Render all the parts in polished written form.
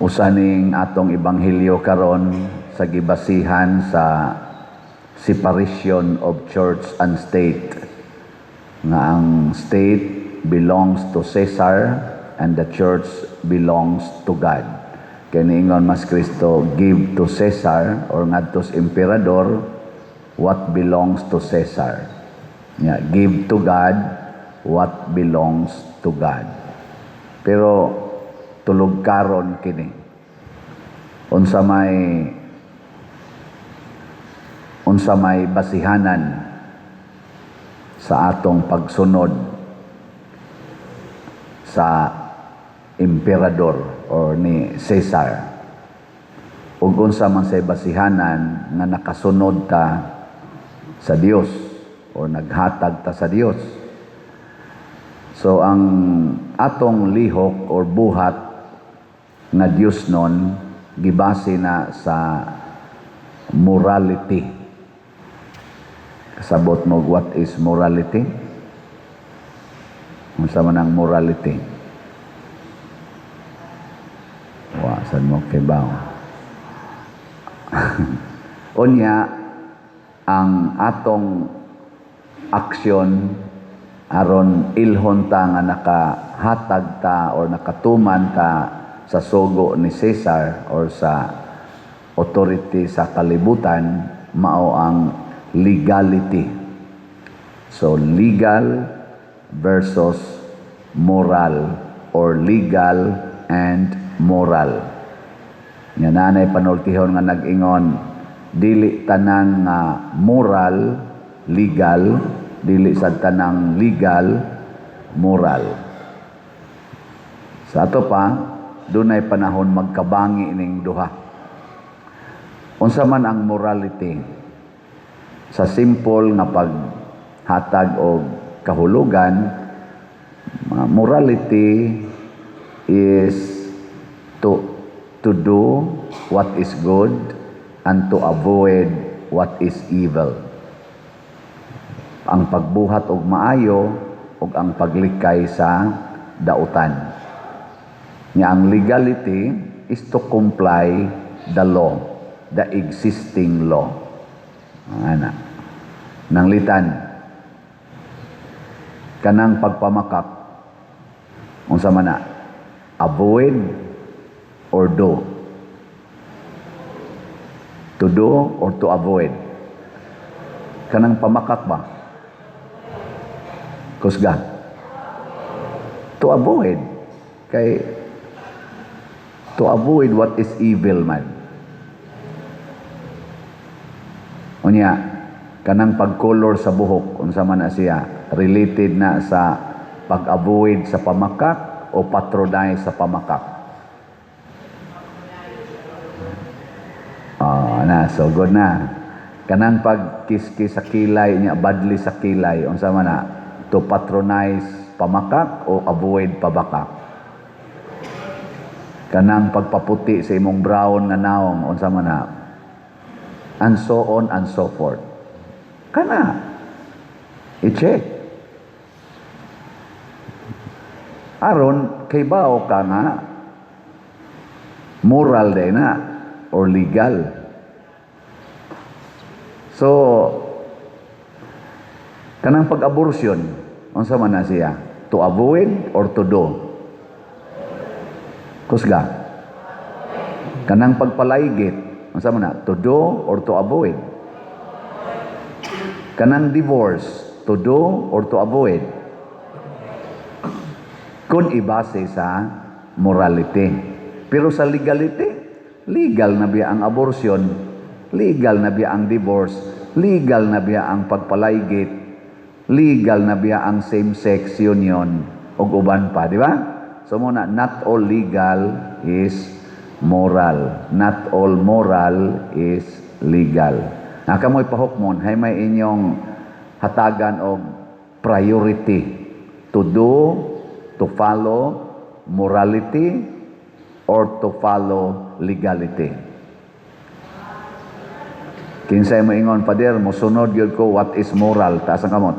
Usaning atong ebanghelyo karon sa gibasihan sa separation of church and state, nga ang state belongs to Caesar and the church belongs to God. Kaya niingon mas Kristo, give to Caesar or ngadto sa emperador what belongs to Caesar. Yeah, give to God what belongs to God. Pero tulog karon kini. Unsa may basihanan sa atong pagsunod sa emperador or ni Caesar. Ug unsa man say basihanan nga nakasunod ta sa Dios o naghatag ta sa Dios. So ang atong lihok or buhat nga Dios nun gibase na sa morality. Kasabot mo what is morality? Unsa man ang morality? Saan mo kibaw? Unya ang atong aksyon aron ilhon ta nga nakahatag ta or nakatuman ta sa sugo ni Caesar or sa authority sa kalibutan, mao ang legality. So legal versus moral or legal and moral. Nga nanay panultihon nga nag-ingon, dili tanan nga moral, legal, dili sa tanang legal, moral. Sa ato pa, dunay panahon magkabangi ining duha. Unsa man ang morality? Sa simple nga paghatag og kahulugan, morality is to do what is good and to avoid what is evil. Ang pagbuhat og maayo ug ang paglikay sa dautan. Nga ang legality is to comply the law, the existing law. Ana. Nang litan kanang pagpamakak unsa man na, avoid or do? To do or to avoid? Kanang pamakak ba? Kusga? To avoid. Kay to avoid what is evil man. Unya, kanang pag-color sa buhok, unsa man na siya, related na sa pag-avoid sa pamakak o patronize sa pamakak? So good na. Kanang pag-kiss-kiss sa kilay niya, badly sa kilay, unsa man na, to patronize pamakak o avoid pabakak? Kanang pagpaputi sa imong brown nga naong, unsa man na, and so on and so forth. Kana, i-check. Aron, kay bao ka nga, moral day na, or legal. So, kanang pag-abortion, unsa man na siya? To avoid or to do? Kusga? Kanang pagpalaygit, unsa man na? To do or to avoid? Kanang divorce, to do or to avoid? Kung ibase sa morality. Pero sa legality, legal na biya ang abortion, legal na biya ang divorce, legal na biya ang pagpalaygit, legal na biya ang same-sex union, o uban pa, di ba? So muna, not all legal is moral. Not all moral is legal. Nakamoy pahukmon, hay may inyong hatagan og priority to do, to follow morality, or to follow legality. Kinsay mo ingon, Pader, musunod yun ko what is moral. Taas ang kamot.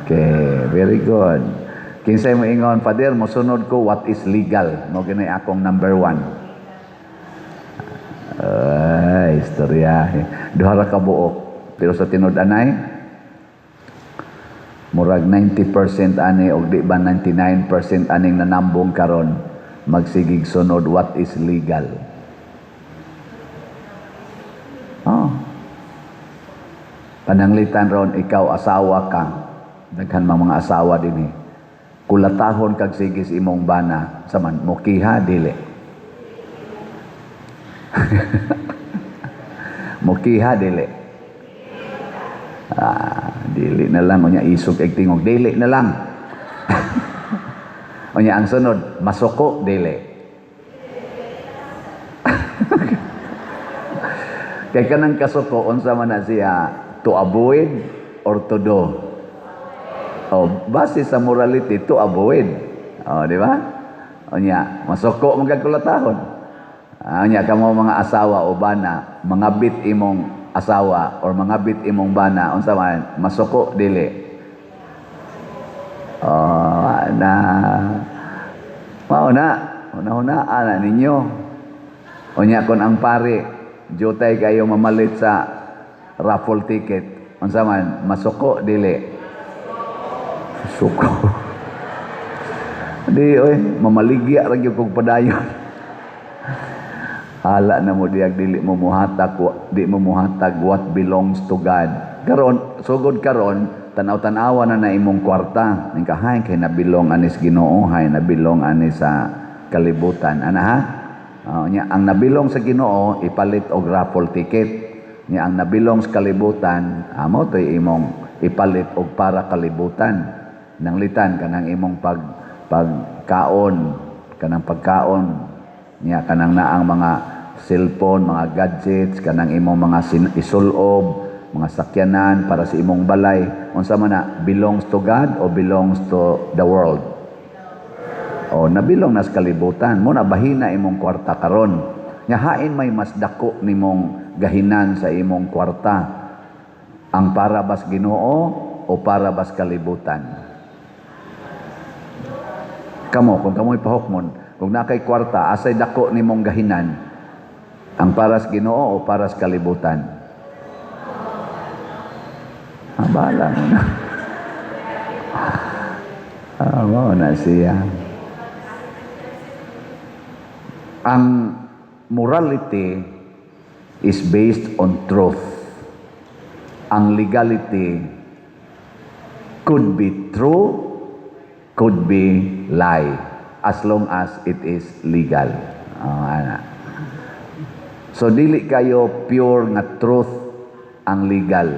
Okay, very good. Kinsay mo ingon, Father, mosunod ko what is legal. Mo ginay akong number 1. Ay, istorya. Duha ra ka buok. Pero sa tinud-anay, murag 90% ani og di ba 99% aning nanambong karon magsigig sunod what is legal. Oh. Pananglitan ron, ikaw asawa ka. Daghan mga asawa din eh. Kulatahon kag sigis imong bana, saman mukiha dili. Mukiha dili. Dili na lang unya isog eg tingog dili na lang. Unya ang sunod, masuko dili. Kay kanang kasuko unsa man na siya, to avoid or to do? Oh, base sa morality to avoid. Oh, di ba? Unya, masuko magkakulatahon. Unya kamo mga asawa o bana, mangabit imong asawa or mangabit imong bana unsa man masuko dili. Oh, una ana ninyo. Unya kon ang pare jutay kayo mamalit sa raffle ticket. Unsa man masuko dili. Suko. Di oy, mamaligya ra gyud kog padayon. Hala na mo diag dili mo muhatag, di mo muhatag what belongs to God. Karon, sugod karon, tanaw-tanawa na imong kwarta. Ning kahay kay nabilong anis Ginoo, hay nabilong ani sa kalibutan. Ana ha? Nya ang nabilong sa Ginoo ipalit og raffle ticket. Nya ang nabilong sa kalibutan, amo toy imong ipalit og para kalibutan. Nanglitan kanang imong pagkaon, kanang pagkaon nya kanang naang mga cellphone, mga gadgets, kanang imong mga isulob, mga sakyanan para sa imong balay. Unsa man na, belongs to God o belongs to the world? O nabilong nas kalibutan mo na bahina imong kwarta karon. Nya hain may mas dako nimong gahinan sa imong kwarta. Ang para bas Ginoo o para bas kalibutan? Kamo, kung kamo'y pahukmon, kung nakay kwarta, asay dako nimong gahinan, ang paras Ginoo o paras kalibutan? Bahala mo na. Mo na siya. Ang morality is based on truth. Ang legality could be true, could be lie, as long as it is legal. So dili kayo pure nga truth ang legal.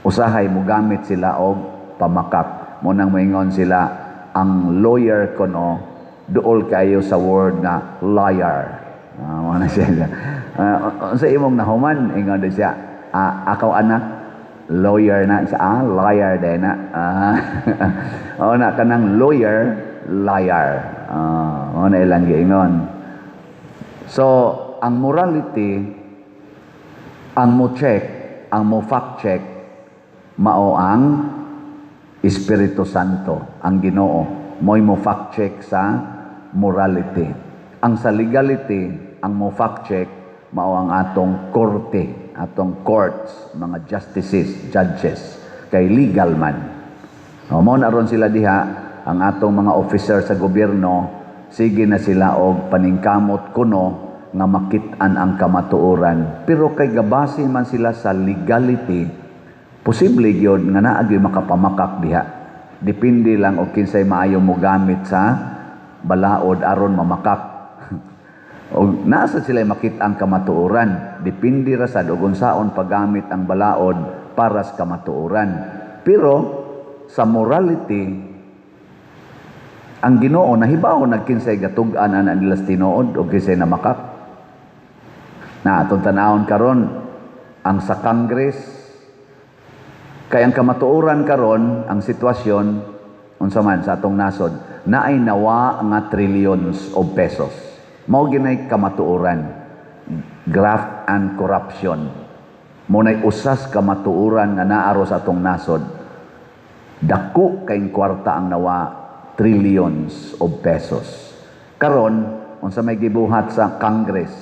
Usahay mo gamit sila og pamakak. Munang moingon sila ang lawyer kono duol kayo sa word nga liar. Ano siya? Sa imong nahuman ingon siya, akaw anak lawyer na sa liar din na na kanang lawyer liar na ilang giingon. So ang morality ang mo check, ang mo fact check mao ang Espiritu Santo, ang Ginoo mo'y mo fact check sa morality. Ang sa legality ang mo fact check mao ang atong korte, atong courts, mga justices, judges, kay legal man. Mao na ron sila diha, ang atong mga officer sa gobyerno, sige na sila og paningkamot kuno nga makit-an ang kamatuoran. Pero kay gabasi man sila sa legality, posible gyud nga naa gyud makapamakak diha. Depende lang og kinsay maayo mo gamit sa balaod aron mamakak. O nasa sila makita ang kamatuoran, depende ra sad og unsaon paggamit ang balaod para sa kamatuoran. Pero sa morality, ang Ginoo nahibaw nagkinsay gatug-an ana nila tinuod og kinsay namakak. Na atong tan-awon karon ang sa Congress kay ang kamatuoran karon ang sitwasyon unsa man sa atong nasod naay nawa nga trillions of pesos. Mao ginay kamatuoran, graft and corruption. Munay usas kamatuoran nga naaro sa atong nasod. Dako kay kwarta ang nawa trillions of pesos. Karon, unsa may gibuhat sa Congress,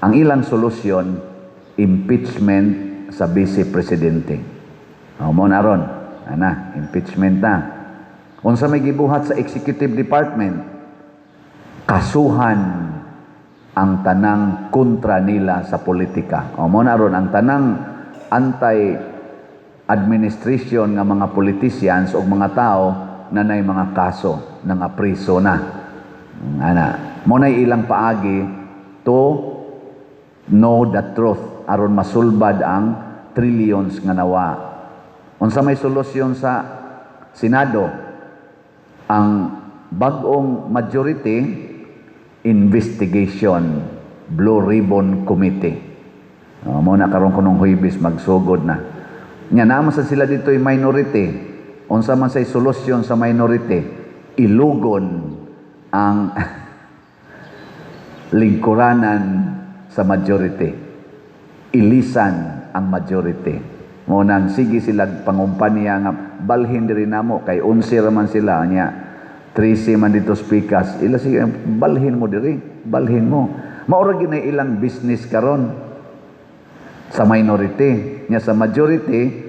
ang ilang solusyon, impeachment sa Vice Presidente. Mo na ron, impeachment na. Unsa may gibuhat sa Executive Department, kasuhan ang tanang kontra nila sa politika. Mo na ron, ang tanang anti-administration nga mga politicians o mga tao na nay mga kaso, nga priso na. Mo na ilang paagi to know the truth aron masulbad ang trillions nga nawa. Unsa may solusyon sa Senado, ang bag-ong majority investigation Blue Ribbon Committee. Mo na karon kunong Huwebes magsugod na. Nya naman sa sila dito ay minority. Unsa man say solusyon sa minority, ilugon ang lingkuranan sa majority. Ilisan ang majority. Mo nang sige sila pangumpanya nga balhin diri namo kay 11 raman sila nya 13 man dito speakers. Ila sige balhin mo diri, balhin mo. Maura gyud ilang business karon sa minority. Nya sa majority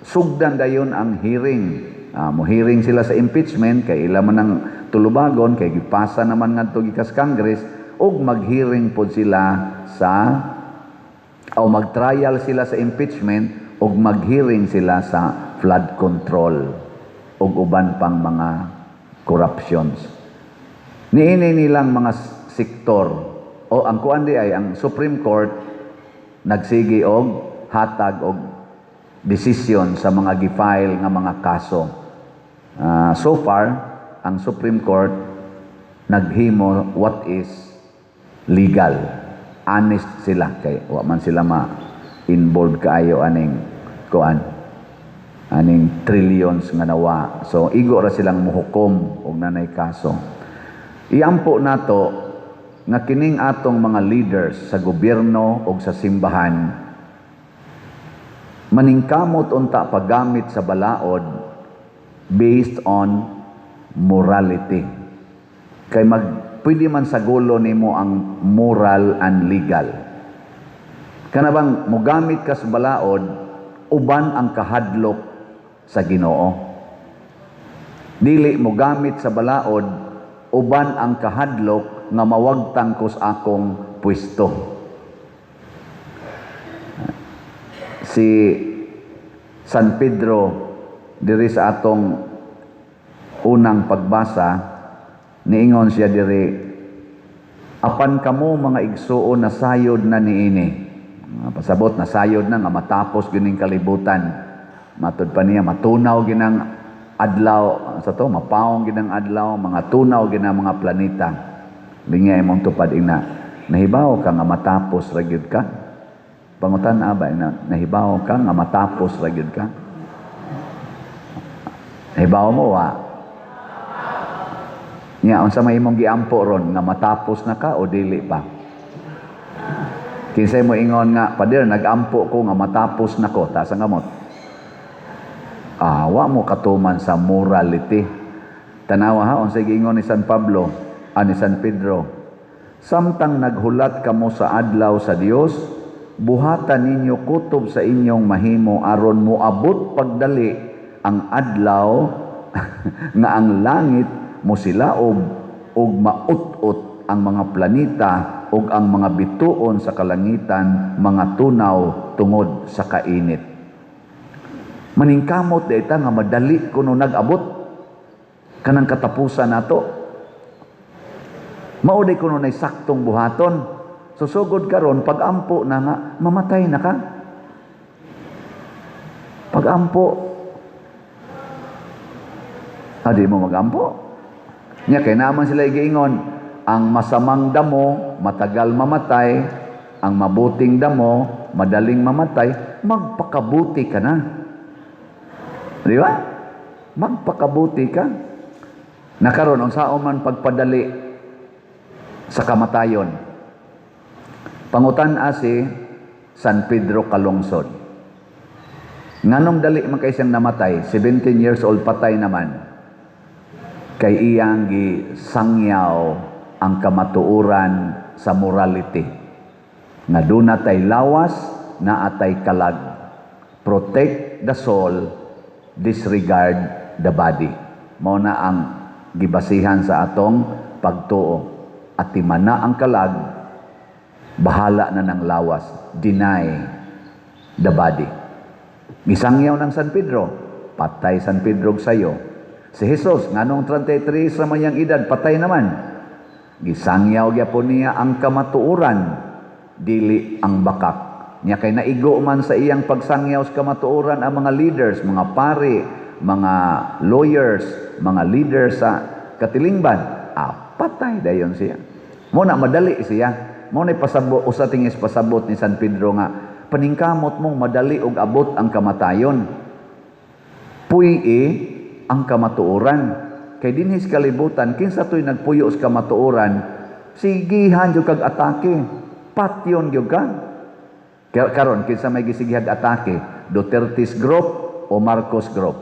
sugdan dayon ang hearing. Mo hearing sila sa impeachment kay ila man ang tulubagon kay gipasa naman ngadto gikas Congress ug mag-hearing pod sila sa o mag-trial sila sa impeachment ug mag-hearing sila sa flood control ug uban pang mga corruptions. Niini nilang mga sektor o ang kuan di ay ang Supreme Court nagsigi og hatag og desisyon sa mga gifile nga mga kaso. So far, ang Supreme Court naghimo what is legal. Honest sila kay wa man sila ma-involved kaayo aning kuan aning trillions nga nawa. So igo ra silang muhukom og nanay kaso. Iampo nato nga kining atong mga leaders sa gobyerno ug sa simbahan maningkamot unta paggamit sa balaod based on morality. Kay pwede man sa gulo nimo ang moral and legal. Kana bang mogamit ka sa balaod uban ang kahadlok sa Ginoo. Dili mogamit sa balaod uban ang kahadlok nga mawagtang ko sa akong pwesto. Si San Pedro diri sa atong unang pagbasa niingon siya diri, apan kamo mga igsuon na sayod na niini. Pasabot na sayod na nga matapos gining kalibutan. Matud pa niya matunaw ginang adlaw sa to, mapawong ginang adlaw, mga tunaw ginang mga planeta. Lingay mong tupad ina. Nahibaw ka nga matapos ra gyud ka. Pangutan ba ina, nahibaw ka nga matapos ra gyud ka. Nahibaw mo wa? Nya unsa may imong giampo ron nga matapos na ka o dili pa? Kinsay mo ingon nga, pader nagampo ko nga matapos na ko, ta sa ngamot. Wa mo katuman sa morality. Tanawa ha unsay giingon ni San Pablo, ni San Pedro. Samtang naghulat kamo sa adlaw sa Dios, buhatan ninyo kutob sa inyong mahimo aron moabot pagdali ang adlaw nga ang langit musilaob ug maut-ut ang mga planeta ug ang mga bituon sa kalangitan mga tunaw tungod sa kainit. Maningkamot dayta nga madali kuno nag-abot kanang katapusan nato. Mao day kuno nay saktong buhaton. Susugod karon pag-ampo na nga mamatay na ka. Pag-ampo di mo mag-ampo. Nya kay naman sila giingon, ang masamang damo matagal mamatay, ang mabuting damo madaling mamatay, magpakabuti ka na. Di ba? Magpakabuti ka. Nakaroon ang sao man pagpadali sa kamatayon. Pangutan si San Pedro Calungsod. Nganong dali man kay siyang namatay, 17 years old patay naman. Kay iyang gisangyaw ang kamatuoran sa morality. Nga doon natay lawas, na atay kalag. Protect the soul, disregard the body. Mao na ang gibasihan sa atong pagtuo. At timana ang kalag, bahala na ng lawas. Deny the body. Gisangyaw ng San Pedro, patay San Pedro sayo. Si Jesus, nganong 33 sa mayang edad, patay naman. Gisangyaw gyapon niya ang kamatuoran, dili ang bakak. Nya kay naigo man sa iyang pagsangyaw sa kamatuoran ang mga leaders, mga pari, mga lawyers, mga leaders sa katilingban. Patay dayon siya. Muna madali siya. Muna pasabot, usa tingis pasabot ni San Pedro nga, paningkamot mong madali og abot ang kamatayon. Puyi ang kamatuoran. Kay dinhis kalibutan, kinsa to'y nagpuyo sa kamatuoran, sigihan yung kag atake. Patyon yung ka. Karon, kinsa may gisigihag atake, Duterte's group o Marcos group?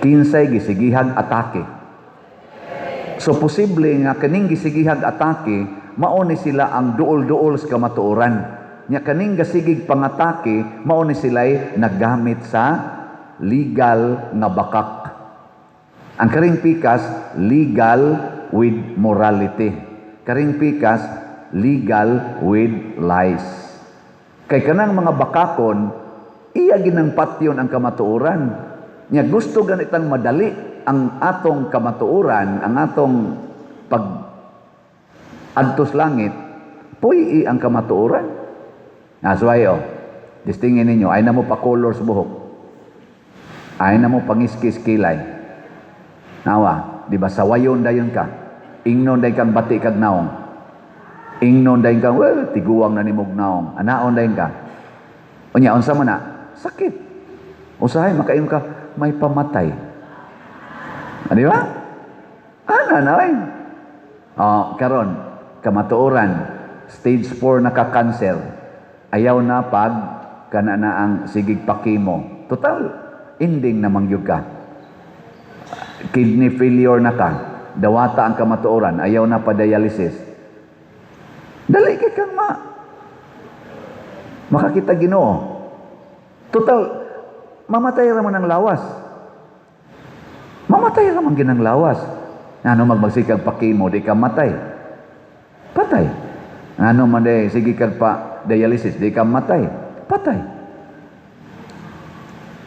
Kinsay gisigihag atake. So, posible nga kaning gisigihag atake, mauni sila ang duol-duol sa kamatuoran. Nya kaning gasigig pangatake, mauni sila'y naggamit sa legal nga bakak. Ang karing pikas, legal with morality. Karing pikas, legal with lies. Kay kanang mga bakakon, iya ginang patyon ang kamatuoran. Nya gusto ganitang madali ang atong kamatuoran, ang atong pag-adtos langit, puyi ang kamatuoran. Naswayo, distingin ninyo, ay na mo pa color sa buhok. Ay na mo pangiskis kilay. Nawa, di ba sawayon dayon ka? Ingnon dayon kang bati kag naong. Ingnon dayon kang, well, tiguwang na nimog naong. Anaon dayon ka. Unya, unsa mo na? Sakit. Usahay, makaim ka, may pamatay. Di ba? Na eh. Karon, kamatuoran, stage 4 na ka-cancer. Ayaw na pag kana na ang sigig pakimo. Total, ending na mangyug ka. Kidney failure na ka. Dawata ang kamatuoran. Ayaw na pa dialysis. Dali kay kang makakita Ginoo. Total, mamatay raman ang lawas. Mamatay raman ginang lawas. Ano magmagsikag pakimo, di ka matay. Patay. Ano man di, sige kag pa dialysis, di ka matay. Patay.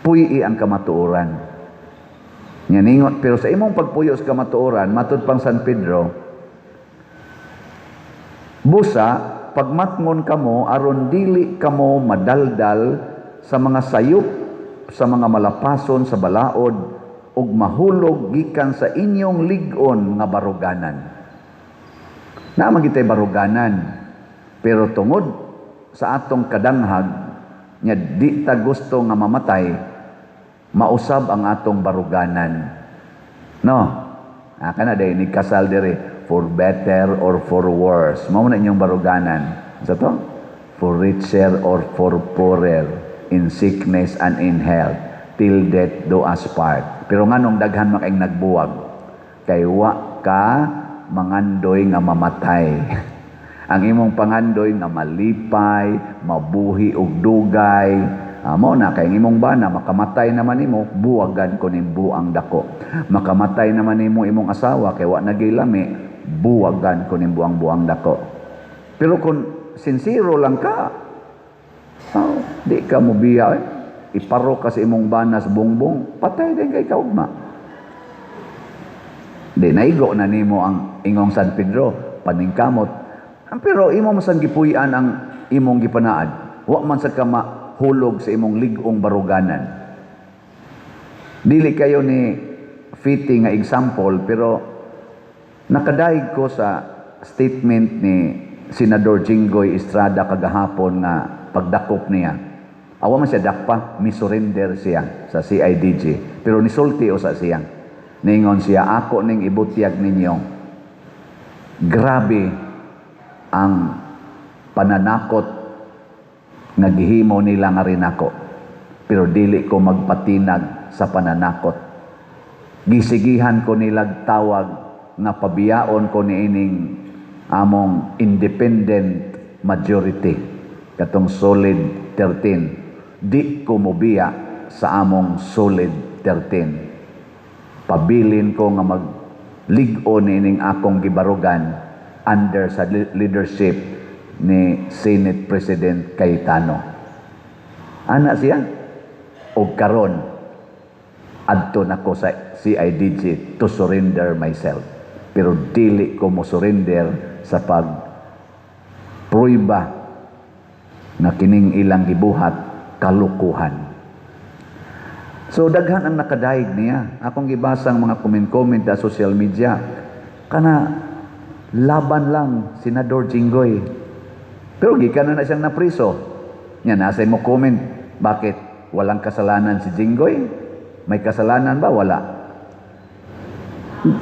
Puyi ang kamatuoran. Ningot, pero sa imong pagpuyo sa kamatuoran, matud pang San Pedro, busa, pagmatngon kamo, aron dili kamo madaldal sa mga sayop, sa mga malapason, sa balaod, ug mahulog gikan sa inyong lig-on nga baruganan. Naman gitay baruganan, pero tungod sa atong kadanghag, nya di ta gusto nga mamatay, mausab ang atong baruganan. No? Kana day ni kasal dire, for better or for worse. Mao na inyong baruganan. Sa to? For richer or for poorer, in sickness and in health, till death do us part. Pero nganong daghan makaing nagbuwag, kay wa ka mangandoy nga mamatay. Ang imong pangandoy nga malipay, mabuhi og dugay. Mao na kay imong bana makamatay naman nimo, buwagan ko ning buang dako. Makamatay naman nimo imong asawa kay wa nagilami, buwagan ko ning buang dako. Pero kung sincero lang ka, di ka mo biya, iparo ka sa imong banas bongbong, patay din kay kaugma. Di naigo na nimo ang ingong San Pedro, paningkamot. Pero imo masang gipuy-an ang imong gipanaad. Wa man sa kama hulog sa imong lig-ong baruganan. Dili kayo ni fitting nga example, pero nakadaig ko sa statement ni Senador Jinggoy Estrada kagahapon nga pagdakop niya. Awa man siya dakpa, misurrender siya sa CIDG. Pero nisulti o sa siya. Ningon siya, ako ning ibutyag ninyo. Grabe ang pananakot nga gihimo nila nga rin ako. pero dili ko magpatinag sa pananakot. Gisigihan ko nilag tawag nga pabiyaon ko niining among independent majority katong solid 13. Di ko mobiya sa among solid 13. Pabilin ko nga magligo niining akong gibarugan under sa leadership ni Senate President Cayetano. Ana siya og karon adto nako sa CIDG to surrender myself. Pero dili ko mo surrender sa pruiba na kining ilang gibuhat kalukuhan. So daghan ang nakadaig niya. Akong gibasang mga comment sa social media kana laban lang Senador Jinggoy. Pero gikan na siyang napriso. Nya nasa mo comment, bakit walang kasalanan si Jinggoy? May kasalanan ba? Wala.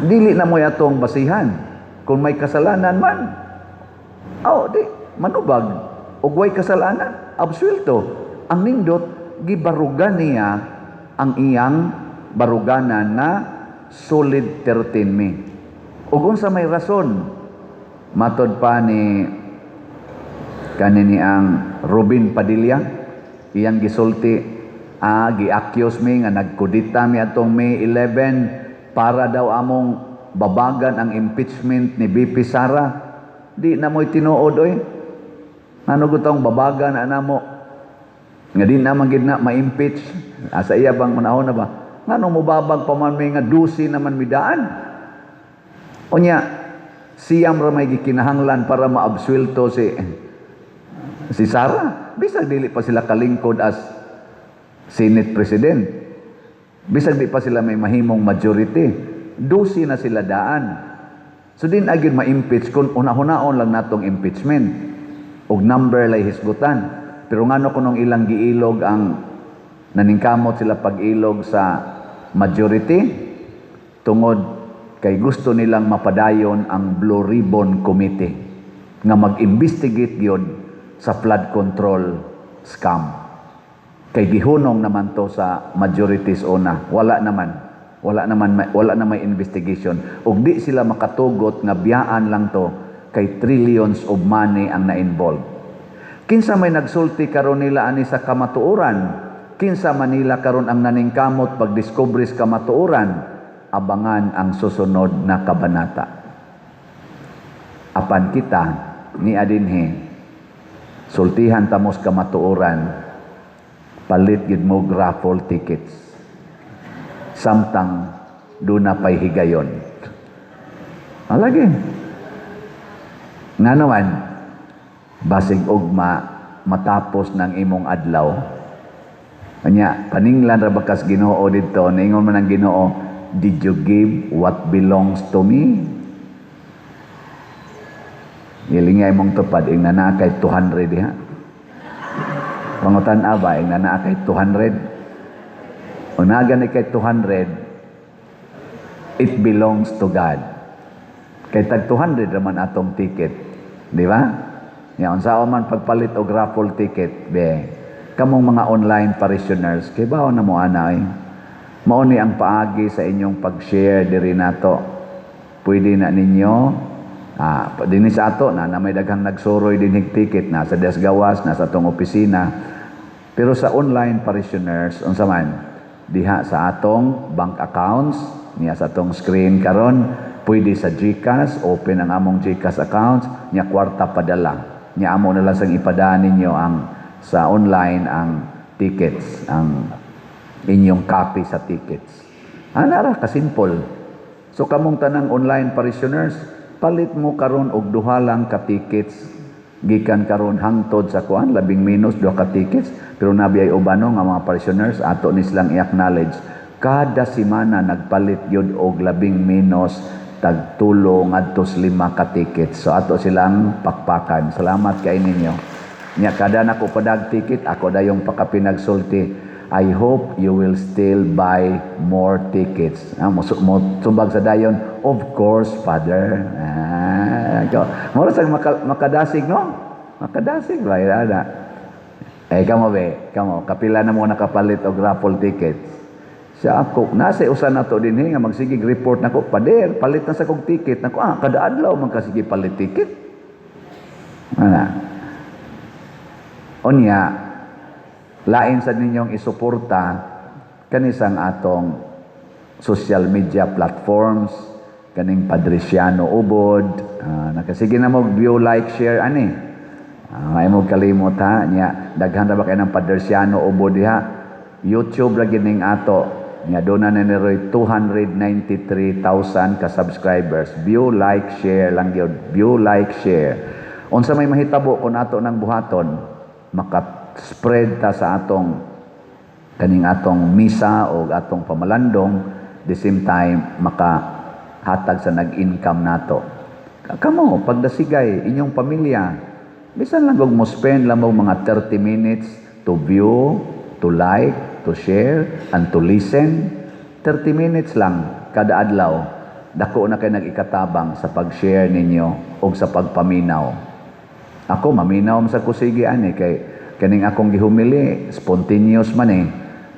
Dili na mo yatong basihan. Kung may kasalanan man, di, manubag. Ug way kasalanan, absuelto. Ang nindot, gibarugan niya ang iyang baruganan na solid 13 mi. Ug unsa may rason, matod pa ni kanini ang Robin Padilla, iyang gisulti, gi-accuse mi nga nagkudita mi atong May 11 para daw among babagan ang impeachment ni BP Sara. Di na mo'y tinuod oy. Ano gutong babagan na namo? Nga di naman gid na ma-impeach. Asa iya bang manahon na ba? Ngano mo babag pa man may nga dusi naman midaan? Onya, siyam ra may gikinahanglan para maabsuelto si Sara. Bisag dili pa sila kalingkod as Senate President. Bisag di pa sila may mahimong majority. Dusi na sila daan. So din agad ma-impeach kung una-hunaon lang natong impeachment. Og number lay hisgutan. Pero ngano kunong ilang giilog ang naningkamot sila pag-ilog sa majority tungod kay gusto nilang mapadayon ang Blue Ribbon Committee nga mag-investigate gyud sa flood control scam. Kay gihunong naman to sa majorities una. Wala na may investigation. Ug di sila makatugot nga biyaan lang to kay trillions of money ang na-involve. Kinsa may nagsulti karon nila ani sa kamatuoran, kinsa Manila karon ang naningkamot pagdiscovery sa kamatuoran, abangan ang susunod na kabanata. Apan kita ni adinhe sultihan tamos kamatuoran, palit gid mo raffle tickets. Samtang doon na pa'y higayon. Alagi. Nga naman, basig ugma matapos ng imong adlaw. Kanya, paninglan ra bakas Ginoo dito, naingon man ang Ginoo, did you give what belongs to me? Ilingay mong tupad, ing na kay 200 diha. Pangutan aba, ing na kay 200. Unaga ni kay 200, it belongs to God. Kay tag 200 naman atong ticket. Di ba? Yan, saan man pagpalit og raffle ticket, kamong mga online parishioners, kay bao na mo ana eh. Mao ni ang paagi sa inyong pag-share diri nato. Pwede na ninyo, dinhi sa ato, na may daghang nagsuroy dinhig ticket, na sa Desgawas, na sa atong opisina. Pero sa online parishioners, unsa man, diha sa atong bank accounts, niya sa atong screen karon, pwede sa GCash, open ang among GCash accounts, niya kwarta padala. Niya amo na lang sang ipadaan ninyo ang sa online ang tickets, ang inyong copy sa tickets. Ra kasimple. So kamong tanang online parishioners, palit mo karon og duha lang ka tickets gikan karon hangtod sa kuan labing minus duha ka tickets. Pero nabi ay ubano nga mga parishioners ato ni silang i-acknowledge kada semana nagpalit yun og labing minus tag 3 ngadto 5 ka tickets. So ato silang pakpakan. Salamat kay ninyo. Nya kada nako padag ticket ako dayong pakapinagsulti. I hope you will still buy more tickets. Mo subag sa dayon, of course, Father. Mura sa makadasig, no? Makadasig ba? Kamo be, kamo, kapila na mo nakapalit og raffle tickets. Siya ako, nasa usan na to din nga magsigig report nako, pader, palit na sa kong ticket. Nako, kada adlaw man kasige palit ticket. Ana. Onya, lain sa ninyong isuporta kanisang atong social media platforms, kaning Padresiano Ubod, nakasige na mo view, like, share, ani. May mo kalimot ha, niya, daghan na ba kayo ng Padresiano Ubod diha? YouTube ra gining ato, niya doon na niroy 293,000 ka subscribers. View, like, share lang yun. View, like, share. Unsa may mahitabo kung ato ng buhaton, maka-spread ta sa atong kaning atong misa o atong pamalandong, the same time makahatag sa nag-income nato. Kamo, pagdasigay inyong pamilya, bisan lang mo spend lang mo mga 30 minutes to view, to like, to share, and to listen. 30 minutes lang kada adlaw. Dako na kayo nag-ikatabang sa pag-share ninyo o sa pagpaminaw. Ako, maminaw sa kusigi ani kay kaning akong gihumili, spontaneous man eh.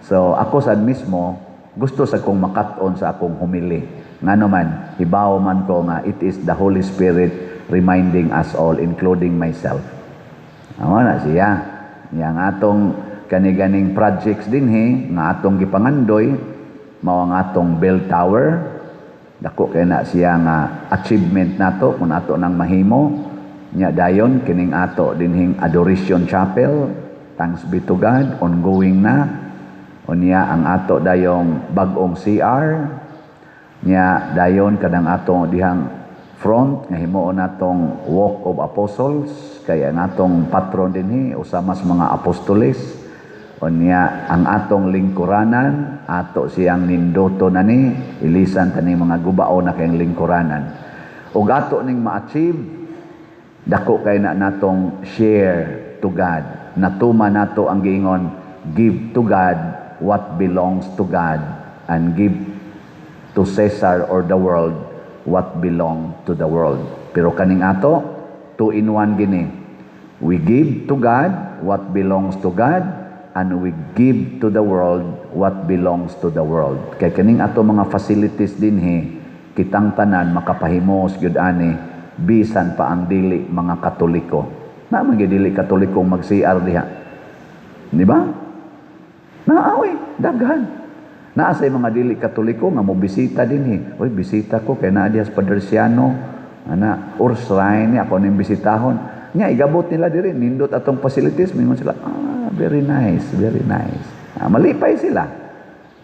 So, ako sad mismo, gusto sa kong makat-on sa akong humili. Nga naman, hibaw man ko nga, it is the Holy Spirit reminding us all, including myself. Amo na siya. Yang atong kaniganing projects din nga atong gipangandoy, mao ang atong bell tower. Dako kay na siya nga achievement nato kung ato nang mahimo. Nya dayon kining ato dinhing Adoration Chapel, thanks be to God, ongoing na. Unya ang ato dayong bag-ong CR. Nya dayon kadang ato dihang front nga himuon natong Walk of Apostles, kaya ang atong patron dinhi usa mas mga apostoles. Unya ang atong lingkuranan, ato siyang nindoto na ni ilisan tani mga gubao na kayong lingkuranan. Ug ato ning ma-achieve, dako kay na natong share to God. Natuma nato ang giingon, give to God what belongs to God and give to Caesar or the world what belong to the world. Pero kaning ato, 2-in-1 gini. We give to God what belongs to God and we give to the world what belongs to the world. Kay kaning ato mga facilities dinhi, kitang tanan makapahimos gyud ani bisan pa ang dili mga Katoliko. Na man gyud dili Katolikong mag-CR diha. Di ba? Naawi, daghan. Naasay mga dili Katoliko nga mo bisita dinhi. Oy, bisita ko kay naa diha sa Padresiano, ana Ursline ako ning bisitahon. Nya igabot nila diri, nindot atong facilities, mingon sila, very nice, very nice. Malipay sila.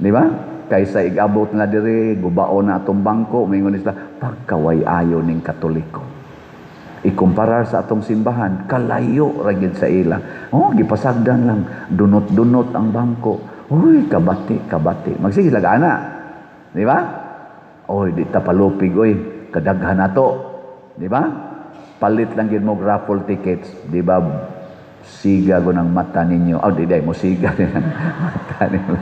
Di ba? Kaysa igabot nila diri, gubao na atong bangko, mingon sila, pagkaway ayo ning Katoliko. Ikumparar sa atong simbahan, kalayo ra gyud sa ila. Oh, gipasagdan lang, dunot-dunot ang bangko. Uy, kabati. Magsige lag ana. Di ba? Oy, di ta palupig oy, kadaghan nato. Di ba? Palit lang gyud mo raffle tickets, di ba? Siga go ng mata ninyo. Oh, di mo siga ng mata nila.